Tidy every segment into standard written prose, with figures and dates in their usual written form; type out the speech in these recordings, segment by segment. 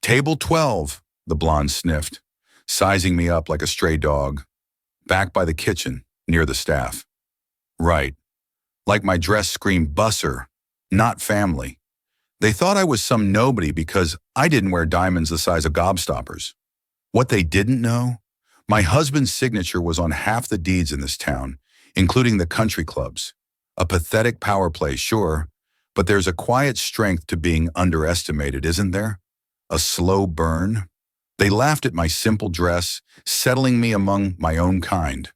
Table 12, the blonde sniffed, sizing me up like a stray dog, back by the kitchen, near the staff. Right. Like my dress screamed busser, not family. They thought I was some nobody because I didn't wear diamonds the size of gobstoppers. What they didn't know? My husband's signature was on half the deeds in this town, including the country clubs. A pathetic power play, sure, but there's a quiet strength to being underestimated, isn't there? A slow burn. They laughed at my simple dress, settling me among my own kind.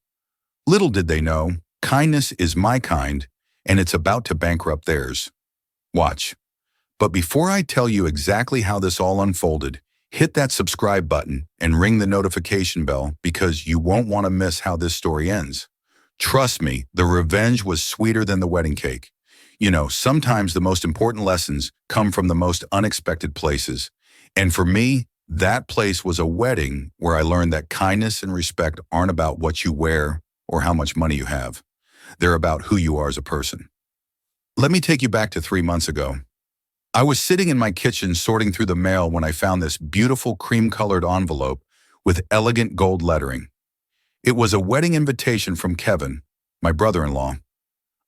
Little did they know, kindness is my kind, and it's about to bankrupt theirs. Watch. But before I tell you exactly how this all unfolded, hit that subscribe button and ring the notification bell because you won't want to miss how this story ends. Trust me, the revenge was sweeter than the wedding cake. You know, sometimes the most important lessons come from the most unexpected places. And for me, that place was a wedding where I learned that kindness and respect aren't about what you wear or how much money you have. They're about who you are as a person. Let me take you back to 3 months ago. I was sitting in my kitchen sorting through the mail when I found this beautiful cream-colored envelope with elegant gold lettering. It was a wedding invitation from Kevin, my brother-in-law.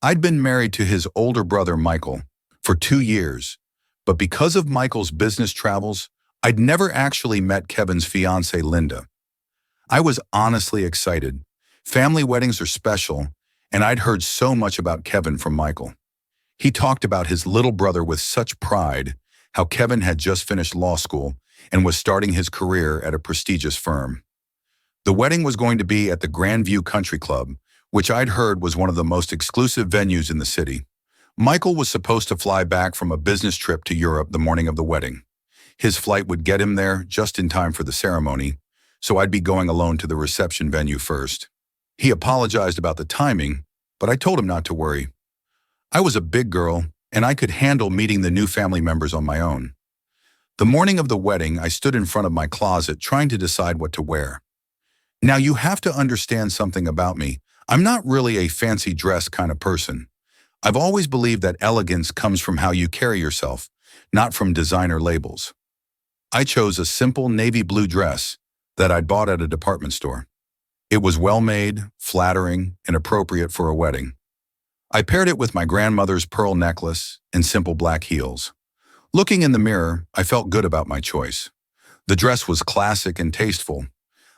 I'd been married to his older brother, Michael, for 2 years, but because of Michael's business travels, I'd never actually met Kevin's fiancée, Linda. I was honestly excited. Family weddings are special, and I'd heard so much about Kevin from Michael. He talked about his little brother with such pride, how Kevin had just finished law school and was starting his career at a prestigious firm. The wedding was going to be at the Grandview Country Club, which I'd heard was one of the most exclusive venues in the city. Michael was supposed to fly back from a business trip to Europe the morning of the wedding. His flight would get him there just in time for the ceremony, so I'd be going alone to the reception venue first. He apologized about the timing, but I told him not to worry. I was a big girl, and I could handle meeting the new family members on my own. The morning of the wedding, I stood in front of my closet trying to decide what to wear. Now, you have to understand something about me. I'm not really a fancy dress kind of person. I've always believed that elegance comes from how you carry yourself, not from designer labels. I chose a simple navy blue dress that I'd bought at a department store. It was well-made, flattering, and appropriate for a wedding. I paired it with my grandmother's pearl necklace and simple black heels. Looking in the mirror, I felt good about my choice. The dress was classic and tasteful.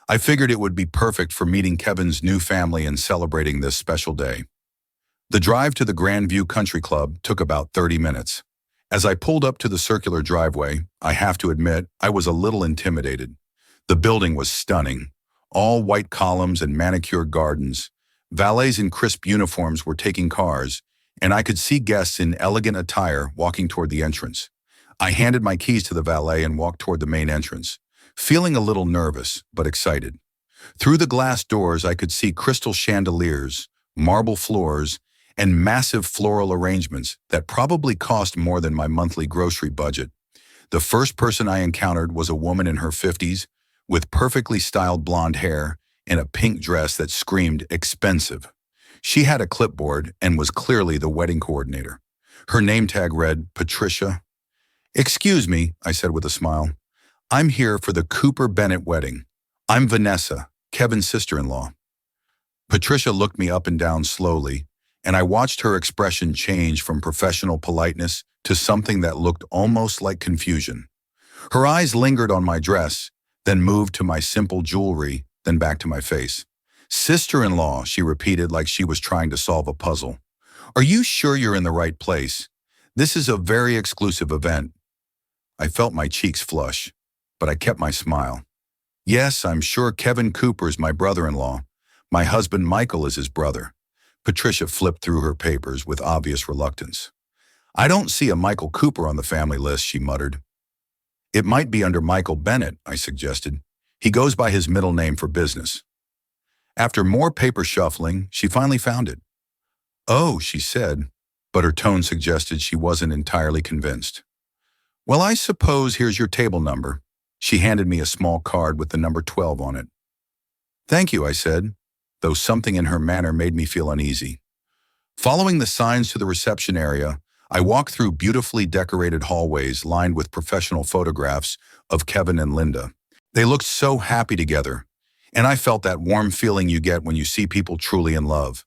I figured it would be perfect for meeting Kevin's new family and celebrating this special day. The drive to the Grandview Country Club took about 30 minutes. As I pulled up to the circular driveway, I have to admit, I was a little intimidated. The building was stunning. All white columns and manicured gardens. Valets in crisp uniforms were taking cars, and I could see guests in elegant attire walking toward the entrance. I handed my keys to the valet and walked toward the main entrance, feeling a little nervous, but excited. Through the glass doors, I could see crystal chandeliers, marble floors, and massive floral arrangements that probably cost more than my monthly grocery budget. The first person I encountered was a woman in her 50s with perfectly styled blonde hair and a pink dress that screamed expensive. She had a clipboard and was clearly the wedding coordinator. Her name tag read, Patricia. "Excuse me," I said with a smile. "I'm here for the Cooper Bennett wedding. I'm Vanessa, Kevin's sister-in-law." Patricia looked me up and down slowly, and I watched her expression change from professional politeness to something that looked almost like confusion. Her eyes lingered on my dress, then moved to my simple jewelry, then back to my face. "Sister-in-law," she repeated like she was trying to solve a puzzle. "Are you sure you're in the right place? This is a very exclusive event." I felt my cheeks flush, but I kept my smile. "Yes, I'm sure Kevin Cooper is my brother-in-law. My husband Michael is his brother." Patricia flipped through her papers with obvious reluctance. "I don't see a Michael Cooper on the family list," she muttered. "It might be under Michael Bennett," I suggested. "He goes by his middle name for business." After more paper shuffling, she finally found it. "Oh," she said, but her tone suggested she wasn't entirely convinced. "Well, I suppose here's your table number." She handed me a small card with the number 12 on it. "Thank you," I said, though something in her manner made me feel uneasy. Following the signs to the reception area, I walked through beautifully decorated hallways lined with professional photographs of Kevin and Linda. They looked so happy together, and I felt that warm feeling you get when you see people truly in love.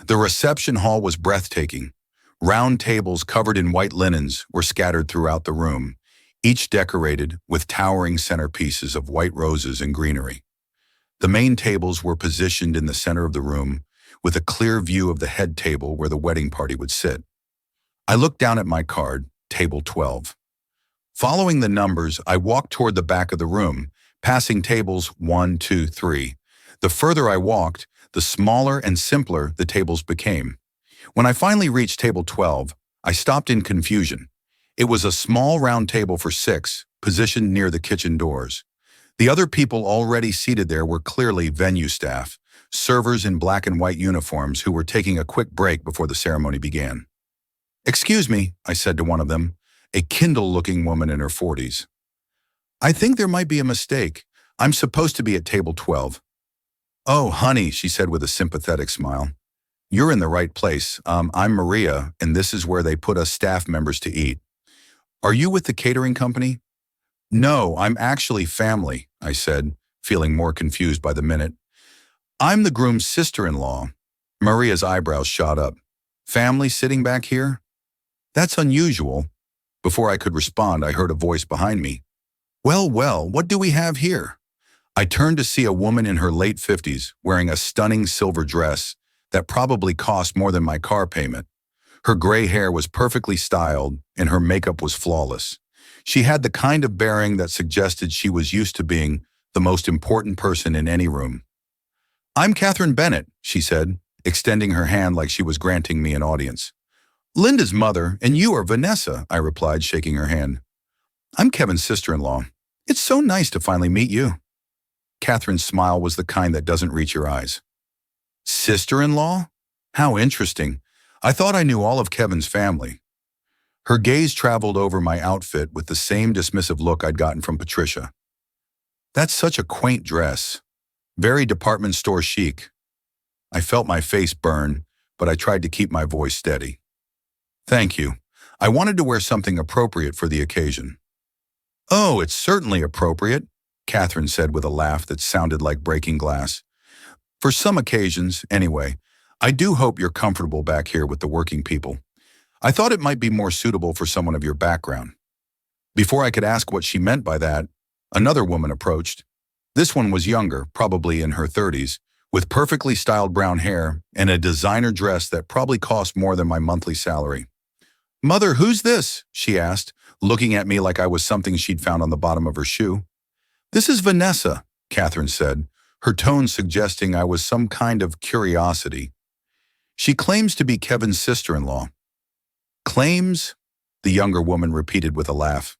The reception hall was breathtaking. Round tables covered in white linens were scattered throughout the room, each decorated with towering centerpieces of white roses and greenery. The main tables were positioned in the center of the room, with a clear view of the head table where the wedding party would sit. I looked down at my card, table 12. Following the numbers, I walked toward the back of the room, passing tables 1, 2, 3. The further I walked, the smaller and simpler the tables became. When I finally reached table 12, I stopped in confusion. It was a small round table for 6, positioned near the kitchen doors. The other people already seated there were clearly venue staff, servers in black and white uniforms who were taking a quick break before the ceremony began. "Excuse me," I said to one of them, a Kindle-looking woman in her 40s. "I think there might be a mistake. I'm supposed to be at table 12. "Oh, honey," she said with a sympathetic smile. "You're in the right place. I'm Maria, and this is where they put us staff members to eat. Are you with the catering company?" "No, I'm actually family," I said, feeling more confused by the minute. "I'm the groom's sister-in-law." Maria's eyebrows shot up. "Family sitting back here? That's unusual." Before I could respond, I heard a voice behind me. "Well, well, what do we have here?" I turned to see a woman in her late 50s wearing a stunning silver dress that probably cost more than my car payment. Her gray hair was perfectly styled and her makeup was flawless. She had the kind of bearing that suggested she was used to being the most important person in any room. "I'm Catherine Bennett," she said, extending her hand like she was granting me an audience. "Linda's mother, and you are Vanessa," I replied, shaking her hand. "I'm Kevin's sister-in-law. It's so nice to finally meet you." Catherine's smile was the kind that doesn't reach your eyes. "Sister-in-law? How interesting. I thought I knew all of Kevin's family." Her gaze traveled over my outfit with the same dismissive look I'd gotten from Patricia. "That's such a quaint dress. Very department store chic." I felt my face burn, but I tried to keep my voice steady. "Thank you. I wanted to wear something appropriate for the occasion." "Oh, it's certainly appropriate," Catherine said with a laugh that sounded like breaking glass. "For some occasions, anyway. I do hope you're comfortable back here with the working people. I thought it might be more suitable for someone of your background." Before I could ask what she meant by that, another woman approached. This one was younger, probably in her 30s, with perfectly styled brown hair and a designer dress that probably cost more than my monthly salary. "Mother, who's this?" she asked, looking at me like I was something she'd found on the bottom of her shoe. "This is Vanessa," Catherine said, her tone suggesting I was some kind of curiosity. "She claims to be Kevin's sister-in-law." "Claims?" the younger woman repeated with a laugh.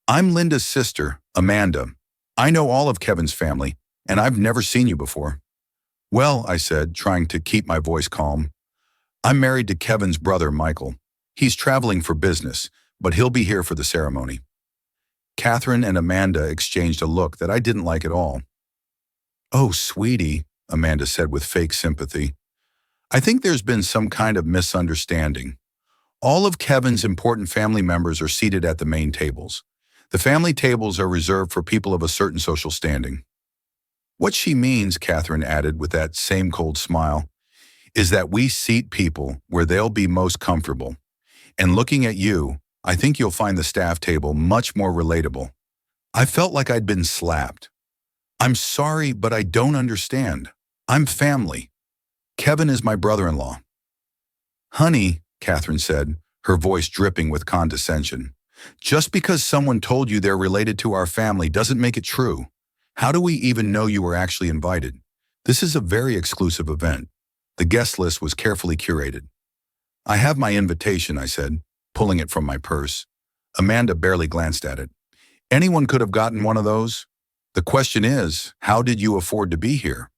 "I'm Linda's sister, Amanda. I know all of Kevin's family, and I've never seen you before." "Well," I said, trying to keep my voice calm, "I'm married to Kevin's brother, Michael. He's traveling for business, but he'll be here for the ceremony." Catherine and Amanda exchanged a look that I didn't like at all. "Oh, sweetie," Amanda said with fake sympathy. "I think there's been some kind of misunderstanding. All of Kevin's important family members are seated at the main tables. The family tables are reserved for people of a certain social standing." "What she means," Catherine added with that same cold smile, "is that we seat people where they'll be most comfortable. And looking at you, I think you'll find the staff table much more relatable." I felt like I'd been slapped. "I'm sorry, but I don't understand. I'm family. Kevin is my brother-in-law." "Honey," Catherine said, her voice dripping with condescension, "just because someone told you they're related to our family doesn't make it true. How do we even know you were actually invited? This is a very exclusive event. The guest list was carefully curated." "I have my invitation," I said, pulling it from my purse. Amanda barely glanced at it. "Anyone could have gotten one of those. The question is, how did you afford to be here?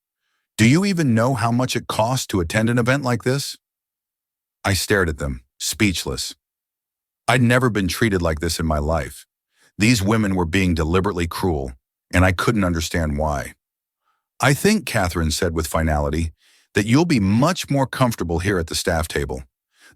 Do you even know how much it costs to attend an event like this?" I stared at them, speechless. I'd never been treated like this in my life. These women were being deliberately cruel, and I couldn't understand why. "I think," Catherine said with finality, "that you'll be much more comfortable here at the staff table.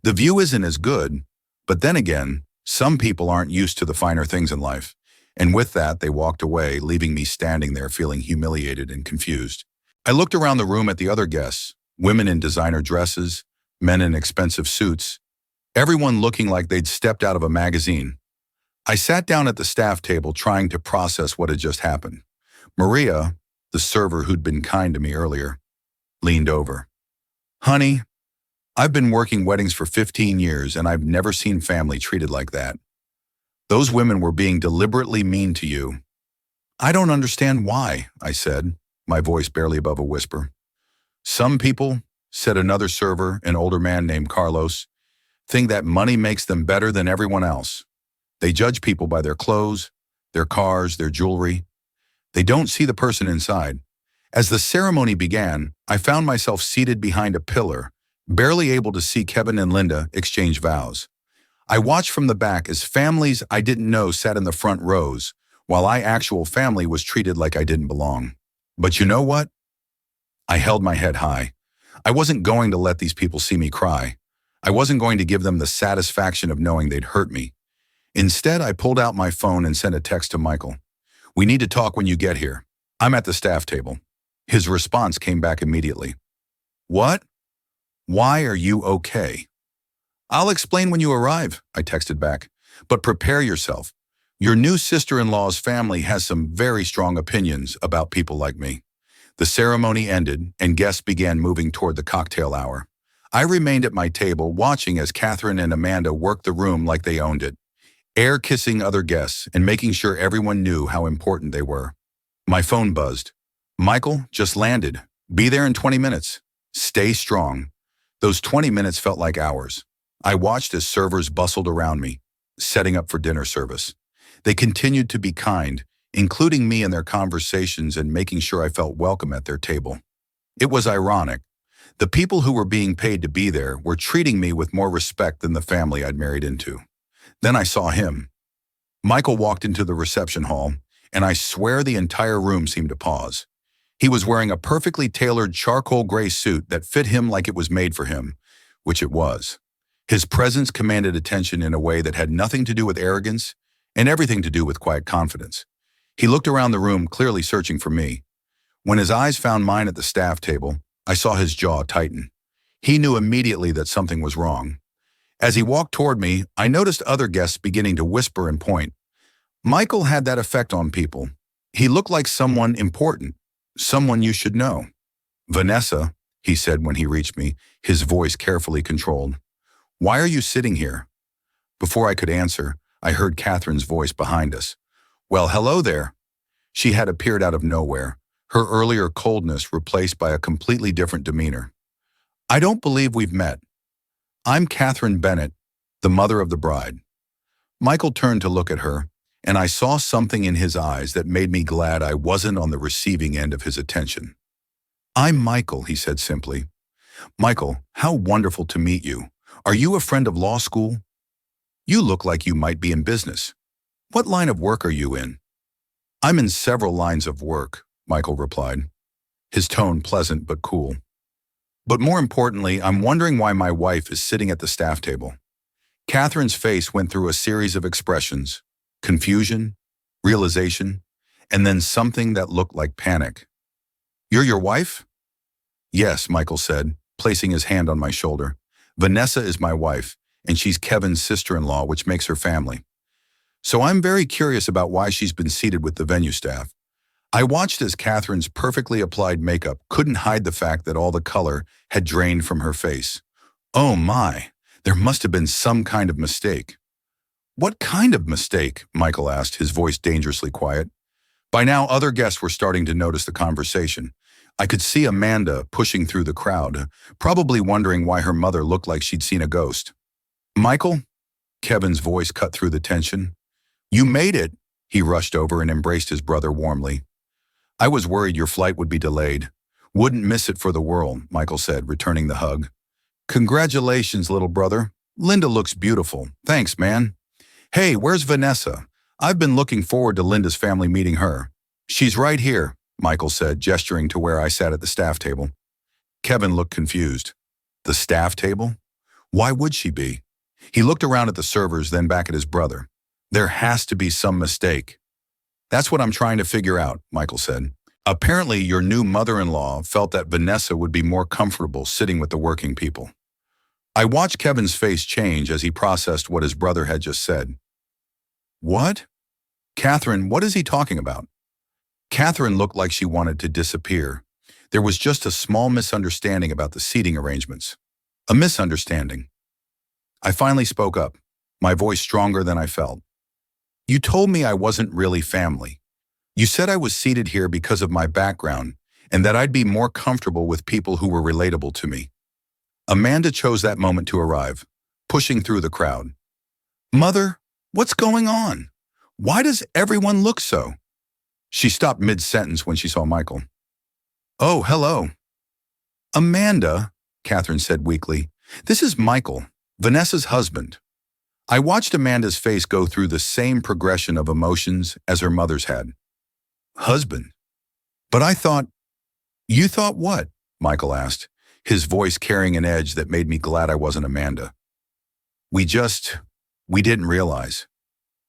The view isn't as good, but then again, some people aren't used to the finer things in life. And with that, they walked away, leaving me standing there feeling humiliated and confused. I looked around the room at the other guests, women in designer dresses, men in expensive suits, everyone looking like they'd stepped out of a magazine. I sat down at the staff table trying to process what had just happened. Maria, the server who'd been kind to me earlier, leaned over. "Honey, I've been working weddings for 15 years and I've never seen family treated like that. Those women were being deliberately mean to you." "I don't understand why," I said, my voice barely above a whisper. "Some people," said another server, an older man named Carlos, "think that money makes them better than everyone else. They judge people by their clothes, their cars, their jewelry. They don't see the person inside." As the ceremony began, I found myself seated behind a pillar, barely able to see Kevin and Linda exchange vows. I watched from the back as families I didn't know sat in the front rows, while my actual family was treated like I didn't belong. But you know what? I held my head high. I wasn't going to let these people see me cry. I wasn't going to give them the satisfaction of knowing they'd hurt me. Instead, I pulled out my phone and sent a text to Michael. "We need to talk when you get here. I'm at the staff table." His response came back immediately. "What? Why are you okay?" "I'll explain when you arrive," I texted back. "But prepare yourself. Your new sister-in-law's family has some very strong opinions about people like me." The ceremony ended, and guests began moving toward the cocktail hour. I remained at my table watching as Catherine and Amanda worked the room like they owned it, air-kissing other guests and making sure everyone knew how important they were. My phone buzzed. "Michael, just landed. Be there in 20 minutes. Stay strong." Those 20 minutes felt like hours. I watched as servers bustled around me, setting up for dinner service. They continued to be kind, including me in their conversations and making sure I felt welcome at their table. It was ironic. The people who were being paid to be there were treating me with more respect than the family I'd married into. Then I saw him. Michael walked into the reception hall, and I swear the entire room seemed to pause. He was wearing a perfectly tailored charcoal gray suit that fit him like it was made for him, which it was. His presence commanded attention in a way that had nothing to do with arrogance and everything to do with quiet confidence. He looked around the room, clearly searching for me. When his eyes found mine at the staff table, I saw his jaw tighten. He knew immediately that something was wrong. As he walked toward me, I noticed other guests beginning to whisper and point. Michael had that effect on people. He looked like someone important, someone you should know. "Vanessa," he said when he reached me, his voice carefully controlled. "Why are you sitting here?" Before I could answer, I heard Catherine's voice behind us. "Well, hello there." She had appeared out of nowhere, her earlier coldness replaced by a completely different demeanor. "I don't believe we've met. I'm Catherine Bennett, the mother of the bride." Michael turned to look at her, and I saw something in his eyes that made me glad I wasn't on the receiving end of his attention. "I'm Michael," he said simply. "Michael, how wonderful to meet you. Are you a friend of law school? You look like you might be in business. What line of work are you in?" "I'm in several lines of work," Michael replied, his tone pleasant but cool. "But more importantly, I'm wondering why my wife is sitting at the staff table." Catherine's face went through a series of expressions: confusion, realization, and then something that looked like panic. "You're your wife?" "Yes," Michael said, placing his hand on my shoulder. "Vanessa is my wife, and she's Kevin's sister-in-law, which makes her family. So I'm very curious about why she's been seated with the venue staff." I watched as Catherine's perfectly applied makeup couldn't hide the fact that all the color had drained from her face. Oh my, there must have been some kind of mistake. "What kind of mistake?" Michael asked, his voice dangerously quiet. By now, other guests were starting to notice the conversation. I could see Amanda pushing through the crowd, probably wondering why her mother looked like she'd seen a ghost. "Michael?" Kevin's voice cut through the tension. "You made it." He rushed over and embraced his brother warmly. "I was worried your flight would be delayed. Wouldn't miss it for the world," Michael said, returning the hug. "Congratulations, little brother. Linda looks beautiful. Thanks, man. Hey, where's Vanessa? I've been looking forward to Linda's family meeting her." "She's right here," Michael said, gesturing to where I sat at the staff table. Kevin looked confused. The staff table? Why would she be? He looked around at the servers, then back at his brother. "There has to be some mistake." That's what I'm trying to figure out, Michael said. Apparently, your new mother-in-law felt that Vanessa would be more comfortable sitting with the working people. I watched Kevin's face change as he processed what his brother had just said. What? Catherine, what is he talking about? Catherine looked like she wanted to disappear. There was just a small misunderstanding about the seating arrangements. A misunderstanding. I finally spoke up, my voice stronger than I felt. You told me I wasn't really family. You said I was seated here because of my background and that I'd be more comfortable with people who were relatable to me. Amanda chose that moment to arrive, pushing through the crowd. Mother, what's going on? Why does everyone look so? She stopped mid-sentence when she saw Michael. Oh, hello. Amanda, Catherine said weakly, this is Michael, Vanessa's husband. I watched Amanda's face go through the same progression of emotions as her mother's had. Husband? But I thought... You thought what? Michael asked, his voice carrying an edge that made me glad I wasn't Amanda. We didn't realize.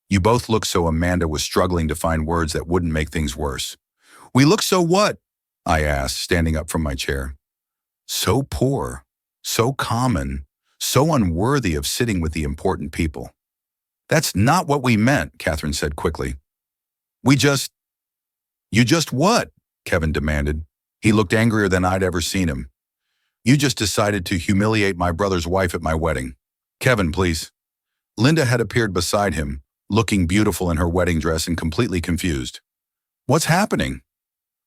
You both looked so Amanda was struggling to find words that wouldn't make things worse. We look so what? I asked, standing up from my chair. So poor, so common, so unworthy of sitting with the important people. That's not what we meant, Catherine said quickly. You just what? Kevin demanded. He looked angrier than I'd ever seen him. You just decided to humiliate my brother's wife at my wedding. Kevin, please. Linda had appeared beside him, looking beautiful in her wedding dress and completely confused. What's happening?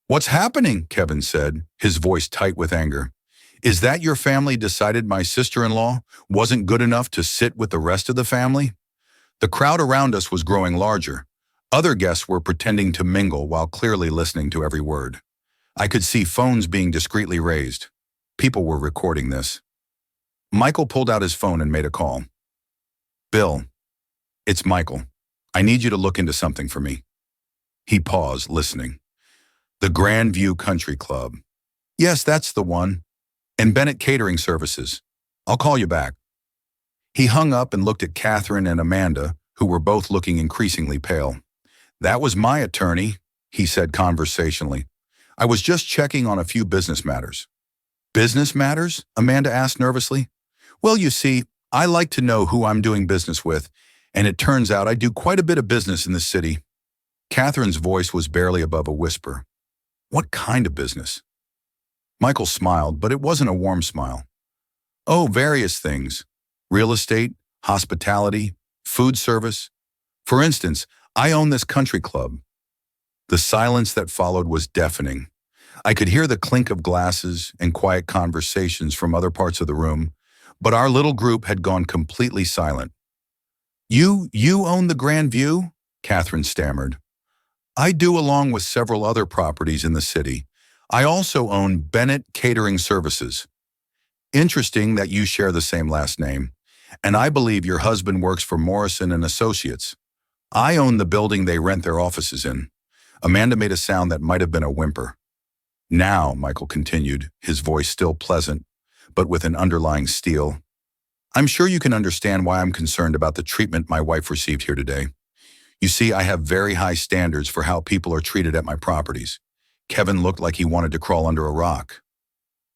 What's happening? Kevin said, his voice tight with anger. Is that your family decided my sister-in-law wasn't good enough to sit with the rest of the family? The crowd around us was growing larger. Other guests were pretending to mingle while clearly listening to every word. I could see phones being discreetly raised. People were recording this. Michael pulled out his phone and made a call. Bill, it's Michael. I need you to look into something for me. He paused, listening. The Grand View Country Club. Yes, that's the one. And Bennett Catering Services. I'll call you back. He hung up and looked at Catherine and Amanda, who were both looking increasingly pale. That was my attorney, he said conversationally. I was just checking on a few business matters. Business matters? Amanda asked nervously. Well, you see, I like to know who I'm doing business with, and it turns out I do quite a bit of business in the city. Catherine's voice was barely above a whisper. What kind of business? Michael smiled, but it wasn't a warm smile. Oh, various things. Real estate, hospitality, food service. For instance, I own this country club. The silence that followed was deafening. I could hear the clink of glasses and quiet conversations from other parts of the room, but our little group had gone completely silent. You own the Grand View? Catherine stammered. I do, along with several other properties in the city. I also own Bennett Catering Services. Interesting that you share the same last name. And I believe your husband works for Morrison and Associates. I own the building they rent their offices in. Amanda made a sound that might have been a whimper. Now, Michael continued, his voice still pleasant, but with an underlying steel. I'm sure you can understand why I'm concerned about the treatment my wife received here today. You see, I have very high standards for how people are treated at my properties. Kevin looked like he wanted to crawl under a rock.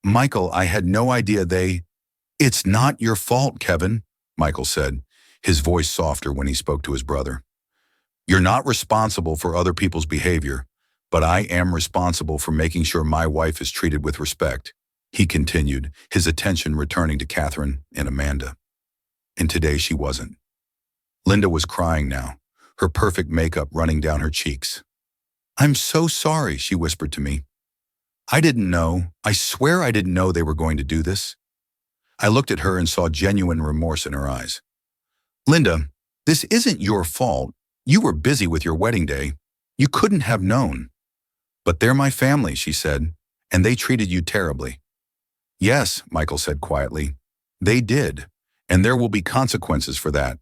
Michael, I had no idea It's not your fault, Kevin, Michael said, his voice softer when he spoke to his brother. You're not responsible for other people's behavior, but I am responsible for making sure my wife is treated with respect, he continued, his attention returning to Catherine and Amanda. And today she wasn't. Linda was crying now, her perfect makeup running down her cheeks. I'm so sorry, she whispered to me. I didn't know. I swear I didn't know they were going to do this. I looked at her and saw genuine remorse in her eyes. Linda, this isn't your fault. You were busy with your wedding day. You couldn't have known. But they're my family, she said, and they treated you terribly. Yes, Michael said quietly. They did, and there will be consequences for that.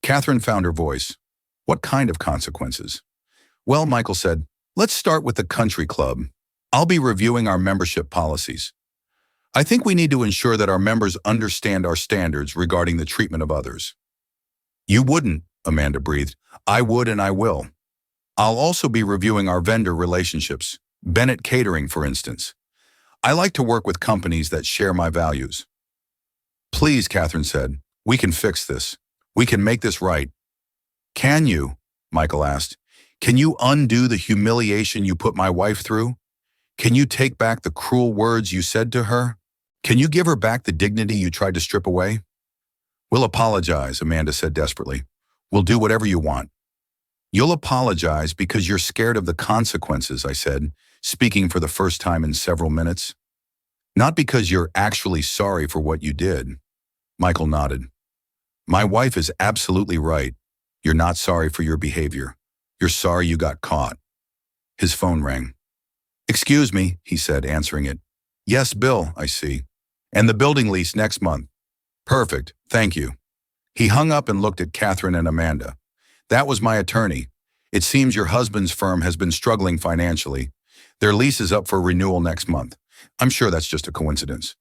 Catherine found her voice. What kind of consequences? Well, Michael said, let's start with the country club. I'll be reviewing our membership policies. I think we need to ensure that our members understand our standards regarding the treatment of others. You wouldn't, Amanda breathed. I would and I will. I'll also be reviewing our vendor relationships, Bennett Catering, for instance. I like to work with companies that share my values. Please, Catherine said, we can fix this. We can make this right. Can you? Michael asked. Can you undo the humiliation you put my wife through? Can you take back the cruel words you said to her? Can you give her back the dignity you tried to strip away? We'll apologize, Amanda said desperately. We'll do whatever you want. You'll apologize because you're scared of the consequences, I said, speaking for the first time in several minutes. Not because you're actually sorry for what you did. Michael nodded. My wife is absolutely right. You're not sorry for your behavior. You're sorry you got caught. His phone rang. Excuse me, he said, answering it. Yes, Bill, I see. And the building lease next month. Perfect, thank you. He hung up and looked at Catherine and Amanda. That was my attorney. It seems your husband's firm has been struggling financially. Their lease is up for renewal next month. I'm sure that's just a coincidence.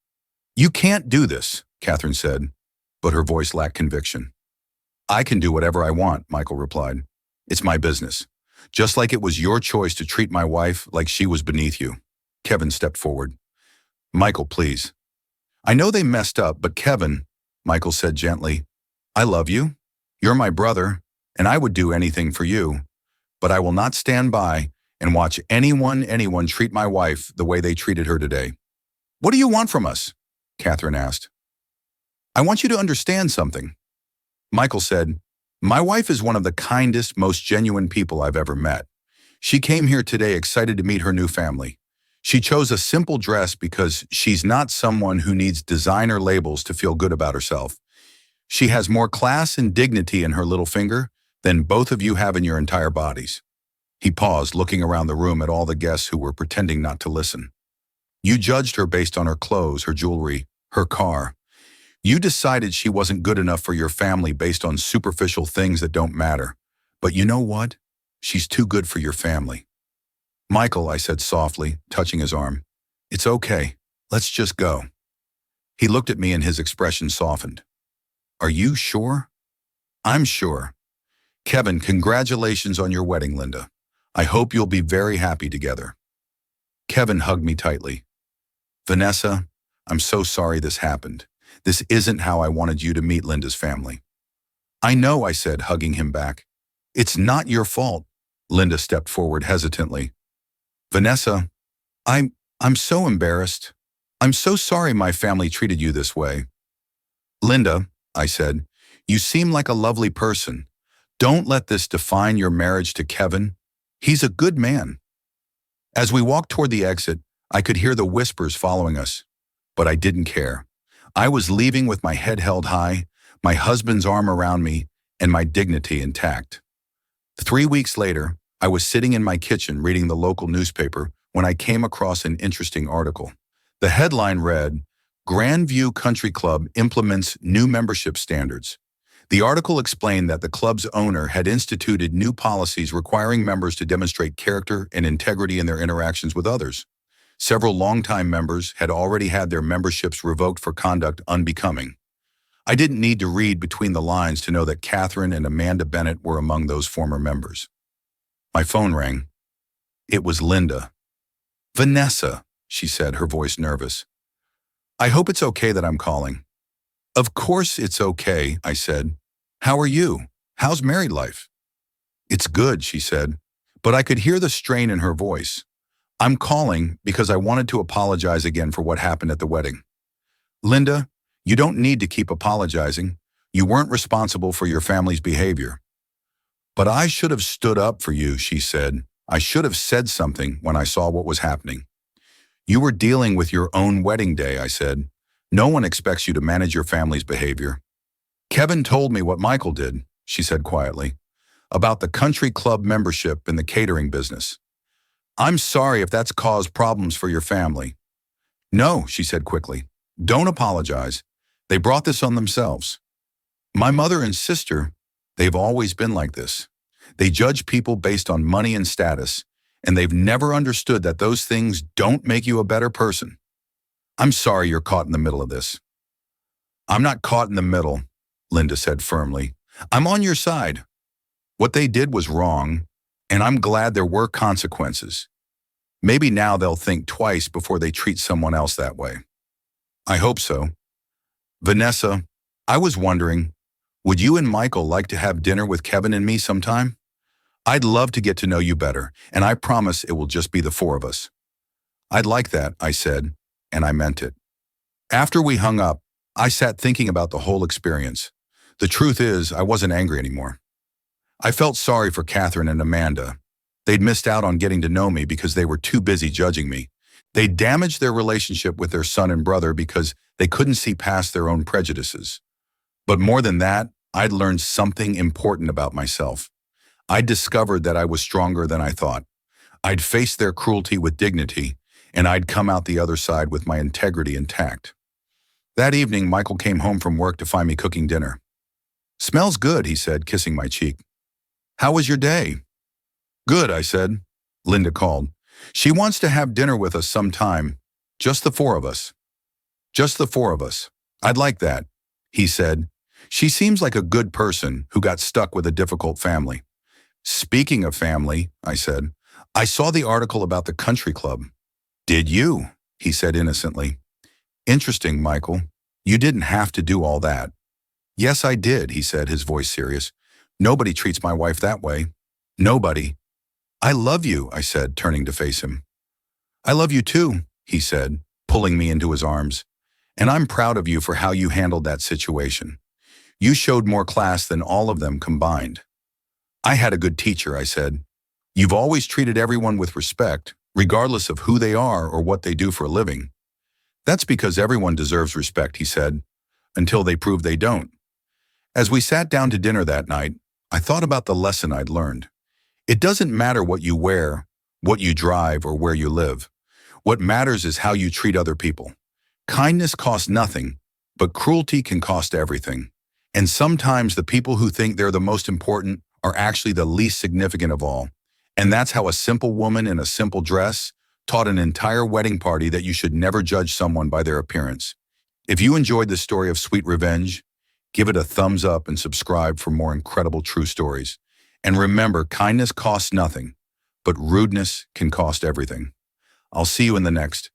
You can't do this, Catherine said, but her voice lacked conviction. I can do whatever I want, Michael replied. It's my business. Just like it was your choice to treat my wife like she was beneath you. Kevin stepped forward. Michael, please. I know they messed up, but Kevin, Michael said gently, I love you. You're my brother, and I would do anything for you. But I will not stand by and watch anyone treat my wife the way they treated her today. What do you want from us? Catherine asked. I want you to understand something. Michael said, my wife is one of the kindest, most genuine people I've ever met. She came here today excited to meet her new family. She chose a simple dress because she's not someone who needs designer labels to feel good about herself. She has more class and dignity in her little finger than both of you have in your entire bodies. He paused, looking around the room at all the guests who were pretending not to listen. You judged her based on her clothes, her jewelry, her car. You decided she wasn't good enough for your family based on superficial things that don't matter. But you know what? She's too good for your family. Michael, I said softly, touching his arm. It's okay. Let's just go. He looked at me and his expression softened. Are you sure? I'm sure. Kevin, congratulations on your wedding, Linda. I hope you'll be very happy together. Kevin hugged me tightly. Vanessa, I'm so sorry this happened. This isn't how I wanted you to meet Linda's family. I know, I said, hugging him back. It's not your fault. Linda stepped forward hesitantly. Vanessa, I'm so embarrassed. I'm so sorry my family treated you this way. Linda, I said, you seem like a lovely person. Don't let this define your marriage to Kevin. He's a good man. As we walked toward the exit, I could hear the whispers following us, but I didn't care. I was leaving with my head held high, my husband's arm around me, and my dignity intact. 3 weeks later, I was sitting in my kitchen reading the local newspaper when I came across an interesting article. The headline read, Grandview Country Club implements new membership standards. The article explained that the club's owner had instituted new policies requiring members to demonstrate character and integrity in their interactions with others. Several longtime members had already had their memberships revoked for conduct unbecoming. I didn't need to read between the lines to know that Catherine and Amanda Bennett were among those former members. My phone rang. It was Linda. Vanessa, she said, her voice nervous. I hope it's okay that I'm calling. Of course it's okay, I said. How are you? How's married life? It's good, she said, but I could hear the strain in her voice. I'm calling because I wanted to apologize again for what happened at the wedding. Linda, you don't need to keep apologizing. You weren't responsible for your family's behavior. But I should have stood up for you, she said. I should have said something when I saw what was happening. You were dealing with your own wedding day, I said. No one expects you to manage your family's behavior. Kevin told me what Michael did, she said quietly, about the country club membership in the catering business. I'm sorry if that's caused problems for your family. No, she said quickly. Don't apologize. They brought this on themselves. My mother and sister, they've always been like this. They judge people based on money and status, and they've never understood that those things don't make you a better person. I'm sorry you're caught in the middle of this. I'm not caught in the middle, Linda said firmly. I'm on your side. What they did was wrong, And I'm glad there were consequences. Maybe now they'll think twice before they treat someone else that way. I hope so. Vanessa, I was wondering, would you and Michael like to have dinner with Kevin and me sometime? I'd love to get to know you better, and I promise it will just be the four of us. I'd like that, I said, and I meant it. After we hung up, I sat thinking about the whole experience. The truth is, I wasn't angry anymore. I felt sorry for Catherine and Amanda. They'd missed out on getting to know me because they were too busy judging me. They damaged their relationship with their son and brother because they couldn't see past their own prejudices. But more than that, I'd learned something important about myself. I'd discovered that I was stronger than I thought. I'd faced their cruelty with dignity, and I'd come out the other side with my integrity intact. That evening, Michael came home from work to find me cooking dinner. "Smells good," he said, kissing my cheek. "How was your day?" "Good," I said. Linda called. "She wants to have dinner with us sometime. Just the four of us." "Just the four of us. I'd like that," he said. "She seems like a good person who got stuck with a difficult family." "Speaking of family," I said, "I saw the article about the country club." "Did you?" he said innocently. "Interesting, Michael. You didn't have to do all that." "Yes, I did," he said, his voice serious. "Nobody treats my wife that way. Nobody." "I love you," I said, turning to face him. "I love you too," he said, pulling me into his arms. "And I'm proud of you for how you handled that situation. You showed more class than all of them combined." "I had a good teacher," I said. "You've always treated everyone with respect, regardless of who they are or what they do for a living." "That's because everyone deserves respect," he said, "until they prove they don't." As we sat down to dinner that night, I thought about the lesson I'd learned. It doesn't matter what you wear, what you drive, or where you live. What matters is how you treat other people. Kindness costs nothing, but cruelty can cost everything. And sometimes the people who think they're the most important are actually the least significant of all. And that's how a simple woman in a simple dress taught an entire wedding party that you should never judge someone by their appearance. If you enjoyed the story of Sweet Revenge, give it a thumbs up and subscribe for more incredible true stories. And remember, kindness costs nothing, but rudeness can cost everything. I'll see you in the next.